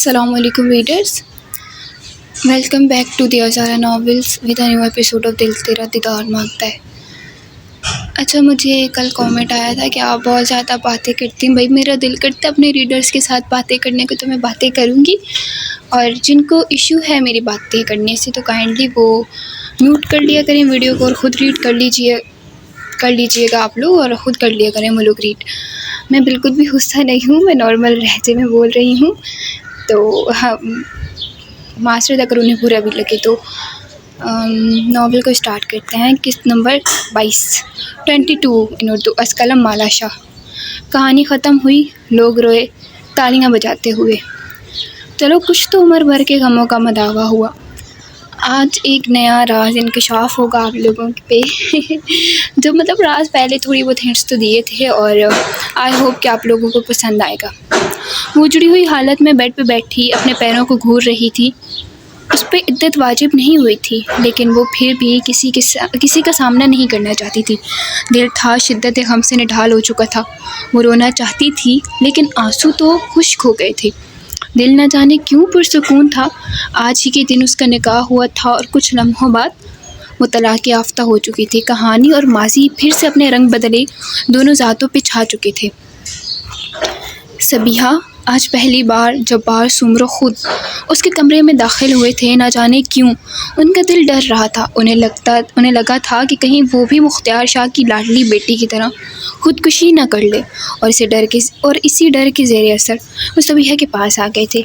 السلام علیکم readers, welcome back to the ازارا novels with a new episode of دل تیرا دیدار مانگتا ہے۔ اچھا، مجھے کل کامنٹ آیا تھا کہ آپ بہت زیادہ باتیں کرتی ہیں۔ بھائی، میرا دل کرتا ہے اپنے ریڈرز کے ساتھ باتیں کرنے کو، تو میں باتیں کروں گی، اور جن کو ایشو ہے میری باتیں کرنے سے تو کائنڈلی وہ میوٹ کر لیا کریں ویڈیو کو، اور خود ریڈ کر لیجیے گا آپ لوگ، اور خود کر لیا کریں وہ لوگ ریڈ۔ میں بالکل بھی غصہ نہیں ہوں، میں نارمل لہجے میں بول رہی ہوں، تو معذرت اگر انہیں برا بھی لگے تو۔ ناول کو اسٹارٹ کرتے ہیں۔ قسط نمبر 22 ان اردو، از قلم مالا شاہ۔ کہانی ختم ہوئی، لوگ روئے تالیاں بجاتے ہوئے۔ چلو، کچھ تو عمر بھر کے غموں کا مداوع ہوا۔ آج ایک نیا راز انکشاف ہوگا آپ لوگوں پہ جو راز پہلے تھوڑی بہت ہنٹس تو دیے تھے، اور آئی ہوپ کہ آپ لوگوں کو پسند آئے گا۔ وہ اجڑی ہوئی حالت میں بیڈ پہ بیٹھی اپنے پیروں کو گھور رہی تھی۔ اس پہ عدت واجب نہیں ہوئی تھی، لیکن وہ پھر بھی کسی کا سامنا نہیں کرنا چاہتی تھی۔ دل تھا شدت غم سے نڈھال ہو چکا تھا۔ وہ رونا چاہتی تھی، لیکن آنسو تو خشک ہو گئے تھے۔ دل نہ جانے کیوں پرسکون تھا۔ آج ہی کے دن اس کا نکاح ہوا تھا، اور کچھ لمحوں بعد وہ طلاق یافتہ ہو چکی تھی۔ کہانی اور ماضی پھر سے اپنے رنگ بدلے دونوں ذاتوں پہ چھا چکے تھے۔ صبیحہ آج پہلی بار جبار سومرو خود اس کے کمرے میں داخل ہوئے تھے۔ نہ جانے کیوں ان کا دل ڈر رہا تھا۔ انہیں لگا تھا کہ کہیں وہ بھی مختار شاہ کی لاڈلی بیٹی کی طرح خودکشی نہ کر لے، اور اسی ڈر کے زیر اثر وہ صبیحہ کے پاس آ گئے تھے۔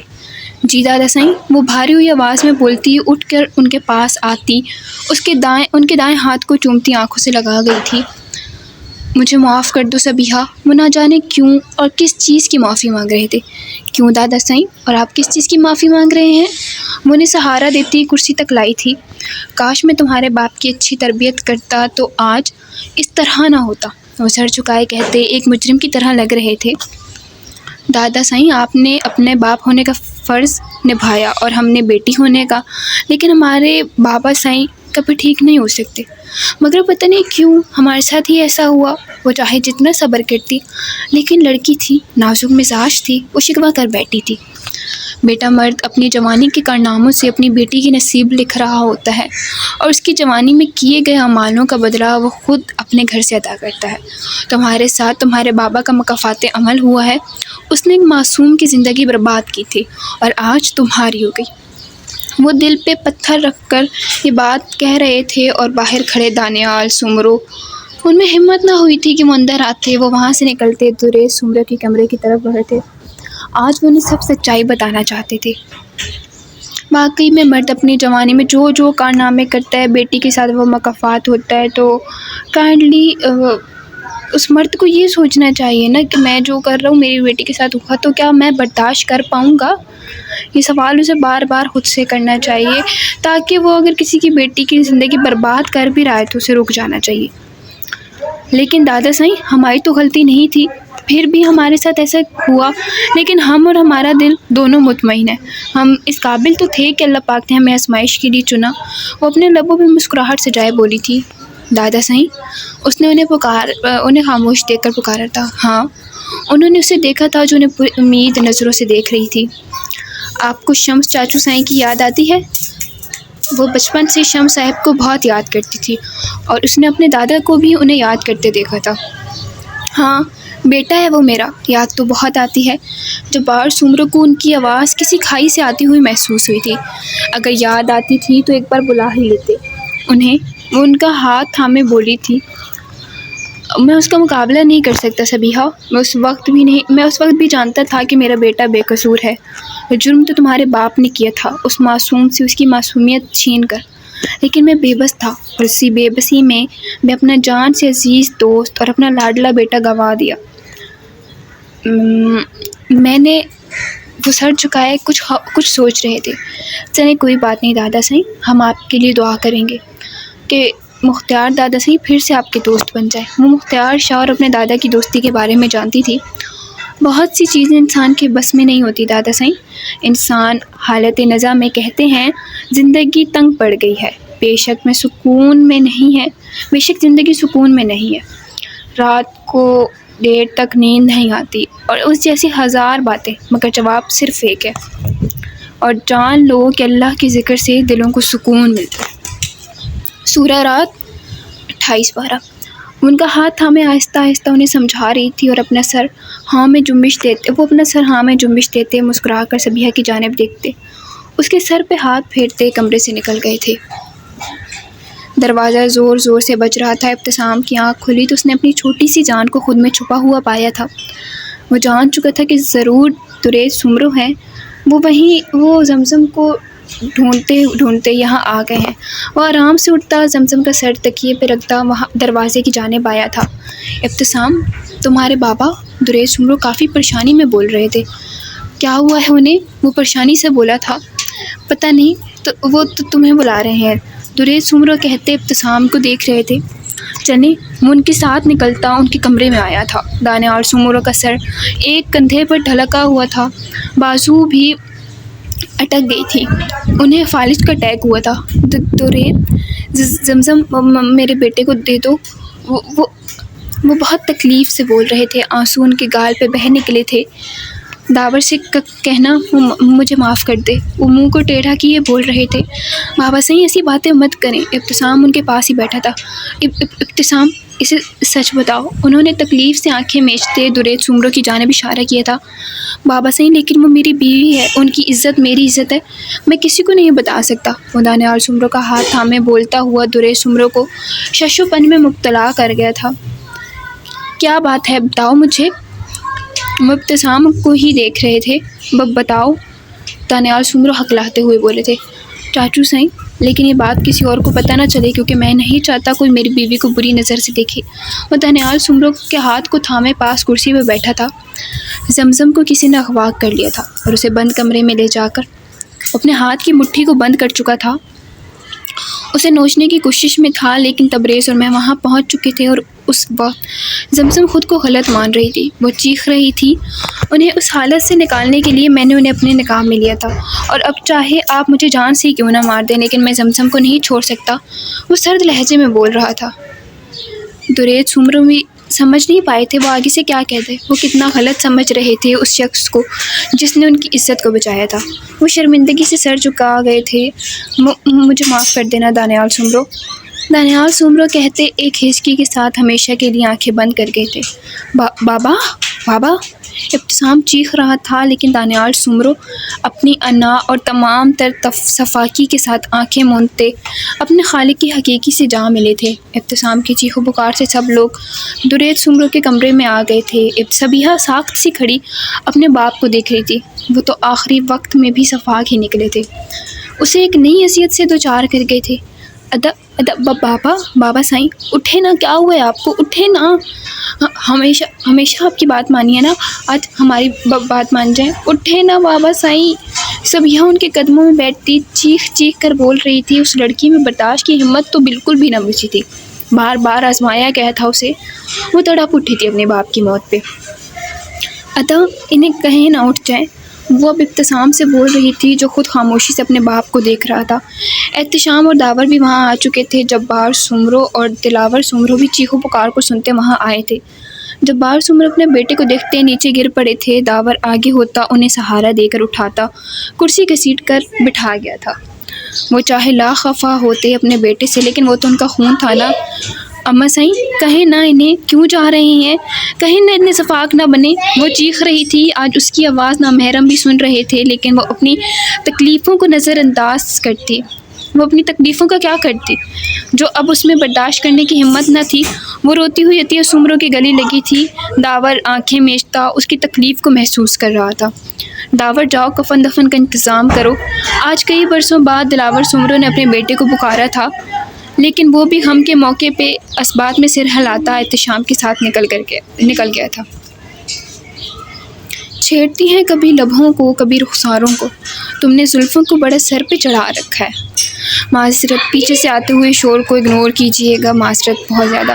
جی دادا سائیں، وہ بھاری ہوئی آواز میں بولتی اٹھ کر ان کے پاس آتی، ان کے دائیں ہاتھ کو چومتی آنکھوں سے لگا گئی تھی۔ مجھے معاف کر دو صبیحہ۔ وہ نہ جانے کیوں اور کس چیز کی معافی مانگ رہے تھے۔ کیوں دادا سائیں، اور آپ کس چیز کی معافی مانگ رہے ہیں؟ وہ انہیں سہارا دیتی کرسی تک لائی تھی۔ کاش میں تمہارے باپ کی اچھی تربیت کرتا تو آج اس طرح نہ ہوتا، وہ سر جھکائے کہتے، ایک مجرم کی طرح لگ رہے تھے۔ دادا سائیں، آپ نے اپنے باپ ہونے کا فرض نبھایا، اور ہم نے بیٹی ہونے کا، لیکن ہمارے بابا سائیں کبھی ٹھیک نہیں ہو سکتے، مگر پتہ نہیں کیوں ہمارے ساتھ ہی ایسا ہوا۔ وہ چاہے جتنا صبر کرتی، لیکن لڑکی تھی، نازک مزاج تھی، وہ شکوہ کر بیٹھی تھی۔ بیٹا مرد اپنی جوانی کے کارناموں سے اپنی بیٹی کی نصیب لکھ رہا ہوتا ہے، اور اس کی جوانی میں کیے گئے اعمالوں کا بدلہ وہ خود اپنے گھر سے ادا کرتا ہے۔ تمہارے ساتھ تمہارے بابا کا مکافات عمل ہوا ہے۔ اس نے ایک معصوم کی زندگی برباد کی تھی، اور آج تمہاری ہو گئی۔ وہ دل پہ پتھر رکھ کر یہ بات کہہ رہے تھے، اور باہر کھڑے دانیال، سومرو، ان میں ہمت نہ ہوئی تھی کہ وہ اندر آتے۔ وہ وہاں سے نکلتے دورے سومرو کے کمرے کی طرف بڑھے تھے۔ آج وہ انہیں سب سچائی بتانا چاہتے تھے۔ واقعی میں مرد اپنی جوانی میں جو کارنامے کرتا ہے، بیٹی کے ساتھ وہ مکافات ہوتا ہے، تو کائنڈلی اس مرد کو یہ سوچنا چاہیے نا کہ میں جو کر رہا ہوں میری بیٹی کے ساتھ ہوا تو کیا میں برداشت کر پاؤں گا؟ یہ سوال اسے بار بار خود سے کرنا چاہیے، تاکہ وہ اگر کسی کی بیٹی کی زندگی برباد کر بھی رہا ہے تو اسے رک جانا چاہیے۔ لیکن دادا سائیں، ہماری تو غلطی نہیں تھی، پھر بھی ہمارے ساتھ ایسا ہوا، لیکن ہم اور ہمارا دل دونوں مطمئن ہیں۔ ہم اس قابل تو تھے کہ اللہ پاک نے ہمیں آزمائش کے لیے چنا۔ وہ اپنے لبوں پہ مسکراہٹ سجائے بولی تھی۔ دادا سائیں، اس نے انہیں خاموش دیکھ کر پکارا تھا۔ ہاں، انہوں نے اسے دیکھا تھا جو انہیں پر امید نظروں سے دیکھ رہی تھی۔ آپ کو شمس چاچو سائیں کی یاد آتی ہے؟ وہ بچپن سے شمس صاحب کو بہت یاد کرتی تھی، اور اس نے اپنے دادا کو بھی انہیں یاد کرتے دیکھا تھا۔ ہاں بیٹا ہے وہ میرا، یاد تو بہت آتی ہے۔ جبار سومرو کو ان کی آواز کسی کھائی سے آتی ہوئی محسوس ہوئی تھی۔ اگر یاد آتی تھی تو ایک بار بلا ہی لیتے انہیں۔ وہ ان کا ہاتھ تھامے بولی تھی، میں اس کا مقابلہ نہیں کر سکتا صبیحہ۔ میں اس وقت بھی جانتا تھا کہ میرا بیٹا بے قصور ہے۔ جرم تو تمہارے باپ نے کیا تھا، اس معصوم سے اس کی معصومیت چھین کر، لیکن میں بے بس تھا، اور اسی بے بسی میں اپنا جان سے عزیز دوست اور اپنا لاڈلا بیٹا گنوا دیا۔ میں نے وہ سر جھکائے کچھ سوچ رہے تھے۔ چلیں کوئی بات نہیں دادا سائیں، ہم آپ کے لیے دعا کریں گے کہ مختار دادا سائیں پھر سے آپ کے دوست بن جائے۔ وہ مختار شاہ اور اپنے دادا کی دوستی کے بارے میں جانتی تھی۔ بہت سی چیزیں انسان کے بس میں نہیں ہوتی دادا سائیں۔ انسان حالت نزا میں کہتے ہیں زندگی تنگ پڑ گئی ہے، بے شک زندگی سکون میں نہیں ہے۔ رات کو دیر تک نیند نہیں آتی اور اس جیسی ہزار باتیں، مگر جواب صرف ایک ہے، اور جان لو کہ اللہ کے ذکر سے دلوں کو سکون ملتا ہے۔ سورہ رات 28-12۔ ان کا ہاتھ تھامے آہستہ آہستہ انہیں سمجھا رہی تھی اور وہ اپنا سر ہاں میں جنبش دیتے مسکرا کر صبیحہ کی جانب دیکھتے اس کے سر پہ ہاتھ پھیرتے کمرے سے نکل گئے تھے۔ دروازہ زور زور سے بج رہا تھا۔ ابتسام کی آنکھ کھلی تو اس نے اپنی چھوٹی سی جان کو خود میں چھپا ہوا پایا تھا۔ وہ جان چکا تھا کہ ضرور دریج سمرو ہیں، وہ زمزم کو ڈھونڈتے ڈھونڈتے یہاں آ گئے ہیں۔ وہ آرام سے اٹھتا، زمزم کا سر تکیے پہ رکھتا وہاں دروازے کی جانب آیا تھا۔ ابتسام، تمہارے بابا دریج سمرو کافی پریشانی میں بول رہے تھے، کیا ہوا ہے انہیں؟ وہ پریشانی سے بولا تھا۔ پتہ نہیں، وہ تو تمہیں بلا رہے ہیں، دریج سمرو کہتے ابتسام کو دیکھ رہے تھے۔ چلیں، وہ ان کے ساتھ نکلتا ان کے کمرے میں آیا تھا۔ دانیال سمرو کا سر ایک کندھے پر ڈھلکا ہوا تھا، بازو بھی اٹک گئی تھی، انہیں فالج کا اٹیک ہوا تھا۔ دریج، زمزم میرے بیٹے کو دے دو، وہ بہت تکلیف سے بول رہے تھے، آنسو ان کے گال پہ بہہ نکلے تھے۔ داور سے کہنا مجھے معاف کر دے، وہ منہ کو ٹیڑھا کیے بول رہے تھے۔ بابا صحیح ایسی باتیں مت کریں۔ ابتسام ان کے پاس ہی بیٹھا تھا۔ ابتسام، اسے سچ بتاؤ، انہوں نے تکلیف سے آنکھیں میچتے دریج سمرو کی جانب اشارہ کیا تھا۔ بابا صحیح، لیکن وہ میری بیوی ہے، ان کی عزت میری عزت ہے، میں کسی کو نہیں بتا سکتا۔ وہ دانیال سمرو کا ہاتھ تھامے بولتا ہوا دریج سمرو کو شش و پن میں مبتلا کر گیا تھا۔ کیا بات ہے بتاؤ مجھے۔ وہ ابتسام کو ہی دیکھ رہے تھے۔ بتاؤ، دانیال سمرو ہکلاتے ہوئے بولے تھے۔ چاچو سائیں، لیکن یہ بات کسی اور کو پتہ نہ چلے، کیونکہ میں نہیں چاہتا کوئی میری بیوی کو بری نظر سے دیکھے۔ وہ دانیال سمرو کے ہاتھ کو تھامے پاس کرسی پہ بیٹھا تھا۔ زمزم کو کسی نے اغوا کر لیا تھا اور اسے بند کمرے میں لے جا کر اپنے ہاتھ کی مٹھی کو بند کر چکا تھا۔ اسے نوچنے کی کوشش میں تھا، لیکن تبریز اور میں وہاں پہنچ چکے تھے اور اس وقت زمزم خود کو غلط مان رہی تھی، وہ چیخ رہی تھی۔ انہیں اس حالت سے نکالنے کے لیے میں نے انہیں اپنے نکاح میں لیا تھا، اور اب چاہے آپ مجھے جان سے ہی کیوں نہ مار دیں، لیکن میں زمزم کو نہیں چھوڑ سکتا، وہ سرد لہجے میں بول رہا تھا۔ دریج سمرو بھی سمجھ نہیں پائے تھے وہ آگے سے کیا کہتے، وہ کتنا غلط سمجھ رہے تھے اس شخص کو جس نے ان کی عزت کو بچایا تھا۔ وہ شرمندگی سے سر جھکا گئے تھے۔ مجھے معاف کر دینا دانیال سمرو۔ دانیال سمرو کہتے ایک ہچکی کے ساتھ ہمیشہ کے لیے آنکھیں بند کر گئے تھے۔ بابا، بابا، ابتسام چیخ رہا تھا، لیکن دانیال سمرو اپنی انا اور تمام تر صفاکی کے ساتھ آنکھیں موندتے اپنے خالق کی حقیقی سے جا ملے تھے۔ ابتسام کی چیخ و پکار سے سب لوگ دریج سمرو کے کمرے میں آ گئے تھے۔ صبیحہ ساکت سی کھڑی اپنے باپ کو دیکھ رہی تھی، وہ تو آخری وقت میں بھی صفاق ہی نکلے تھے، اسے ایک نئی اذیت سے دوچار کر گئے تھے۔ بابا سائیں، اٹھے نا، کیا ہوا ہے آپ کو؟ اٹھے نا، ہمیشہ آپ کی بات مانی ہے نا، آج ہماری بات مان جائیں، اٹھے نا بابا سائیں۔ صبیحہ ان کے قدموں میں بیٹھتی چیخ چیخ کر بول رہی تھی۔ اس لڑکی میں برداشت کی ہمت تو بالکل بھی نہ بچی تھی، بار بار آزمایا گیا تھا اسے، وہ تڑپ اٹھی تھی اپنے باپ کی موت پہ۔ انہیں کہیں نہ اٹھ جائیں، وہ اب ابتسام سے بول رہی تھی جو خود خاموشی سے اپنے باپ کو دیکھ رہا تھا۔ احتشام اور داور بھی وہاں آ چکے تھے۔ جبار سمرو اور دلاور سمرو بھی چیخ و پکار کو سنتے وہاں آئے تھے۔ جبار سمرو اپنے بیٹے کو دیکھتے نیچے گر پڑے تھے۔ داور آگے ہوتا انہیں سہارا دے کر اٹھاتا، کرسی گھسیٹ کر بٹھا گیا تھا۔ وہ چاہے لا خفا ہوتے اپنے بیٹے سے، لیکن وہ تو ان کا خون تھا نا۔ اماں سائیں، کہیں نہ انہیں کیوں جا رہے ہیں، کہیں نہ اتنے شفاق نہ بنے، وہ چیخ رہی تھی۔ آج اس کی آواز نامحرم بھی سن رہے تھے، لیکن وہ اپنی تکلیفوں کو نظر انداز کرتی۔ وہ اپنی تکلیفوں کا کیا کرتی جو اب اس میں برداشت کرنے کی ہمت نہ تھی۔ وہ روتی ہوئی عطیہ سمرو کے گلے لگی تھی۔ داور آنکھیں میچتا اس کی تکلیف کو محسوس کر رہا تھا۔ داور، جاؤ کفن دفن کا انتظام کرو۔ آج کئی برسوں بعد دلاور سمرو نے اپنے بیٹے کو پکارا تھا، لیکن وہ بھی غم کے موقع پہ اسبات میں سر ہلاتا احتشام کے ساتھ نکل گیا تھا۔ چھیڑتی ہیں کبھی لبوں کو، کبھی رخساروں کو، تم نے زلفوں کو بڑا سر پہ چڑھا رکھا ہے۔ معذرت، پیچھے سے آتے ہوئے شور کو اگنور کیجیے گا، معذرت بہت زیادہ۔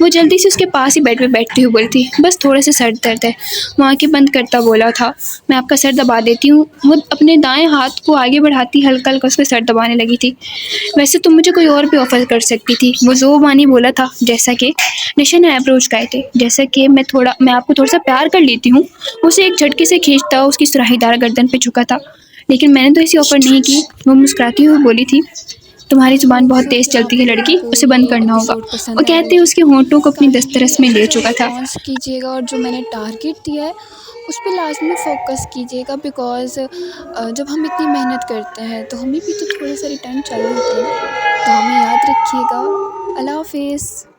وہ جلدی سے اس کے پاس ہی بیڈ پہ بیٹھتی ہوئی بولتی، بس تھوڑے سے سر درد ہے۔ وہ آنکھیں بند کرتا بولا تھا، میں آپ کا سر دبا دیتی ہوں۔ وہ اپنے دائیں ہاتھ کو آگے بڑھاتی ہلکا ہلکا اس کا سر دبانے لگی تھی۔ ویسے تم مجھے کوئی اور بھی آفر کر سکتی تھی، وہ زوبانی بولا تھا۔ جیسا کہ نشا نے اپروچ کہے تھے، جیسا کہ میں آپ کو تھوڑا سا پیار کر لیتی ہوں۔ اسے ایک جھٹکے سے کھینچتا اس کی سراہی دار گردن پہ جھکا تھا۔ لیکن میں نے تو ایسی آفر نہیں کی، وہ مسکراتی ہوئی بولی تھی۔ تمہاری زبان بہت ہوپ تیز کہ چلتی ہے آپ لوگوں لڑکی، کو اسے بند یہ کرنا ہوگا۔ ایپیسوڈ وہ پسند آیا کہتے ہو اس کے ہونٹوں کو اپنی کائنڈلی دسترس میں لے چکا تھا۔ رسپانس کیجیے گا، اور جو میں نے ٹارگیٹ دیا ہے اس پہ لازمی فوکس کیجیے گا، بیکاز جب ہم اتنی محنت کرتے ہیں تو ہمیں بھی تو تھوڑا سا ریٹرن چاہیے ہوتا ہے نا۔ تو ہمیں یاد رکھیے گا۔ اللہ حافظ۔